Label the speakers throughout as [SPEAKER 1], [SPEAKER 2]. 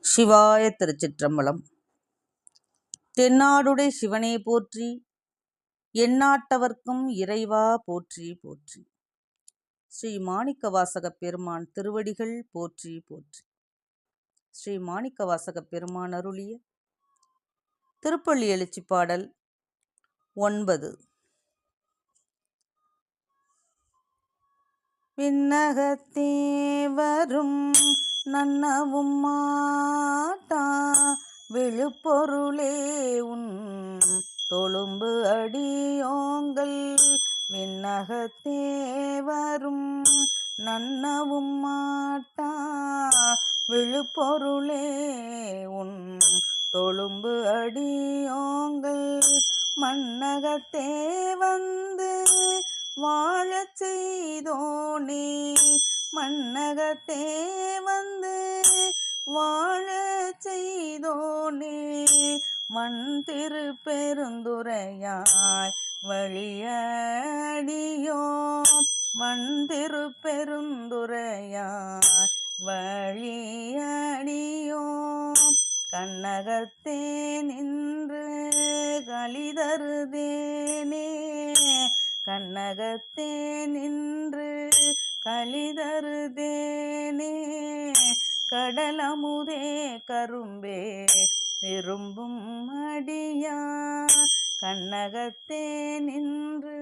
[SPEAKER 1] சிவாய திருச்சிற்றம்பலம். தென்னாடுடை சிவனே போற்றி, எந்நாட்டவர்க்கும் இறைவா போற்றி போற்றி. ஸ்ரீ மாணிக்கவாசகப் பெருமான் திருவடிகள் போற்றி போற்றி. ஸ்ரீ மாணிக்கவாசகப் பெருமான் அருளிய திருப்பள்ளி எழுச்சி பாடல் 9. விண்ணகத்தே வரும் நன்னவும் மாட்டா விழுப்பொருளே உன் தொழும்பு அடியோங்கள். விண்ணகத்தே வரும் நன்னவும் மாட்டா விழுப்பொருளே உன் தொழும்பு அடியோங்கள். மண்ணகத்தே வந்து வாழச் செய்தோனே, மண்ணகத்தே வந்து வாழச் செய்தோனே, மண் திரு பெருந்துரையாய் வழியடியோம். மண் திரு பெருந்துரையாய் வழியடியோம். கண்ணகத்தே நின்று களிதருதேனே, கண்ணகத்தே நின்று களிதருதேனே. கடலமுதே கரும்பே விரும்பும் அடியா, கண்ணகத்தே நின்று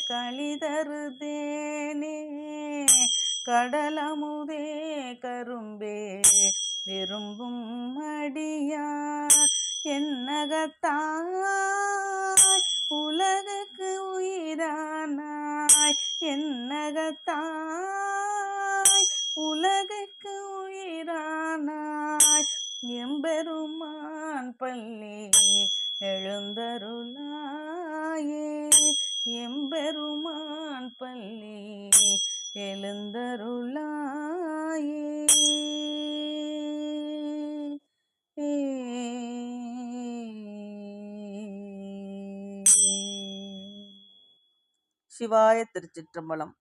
[SPEAKER 1] களிதருதேனே. கடலமுதே கரும்பே விரும்பும் அடியா, என்னகத்தாய் உலகுக்கு உயிரானாய், என்னகத்தாய் உலகுக்கு உயிரானாய். எம்பெருமான் பள்ளி எழுந்தருளாயே, எம்பெருமான் பள்ளி எழுந்தருளாயே. சிவாய திருச்சிற்றம்பலம்.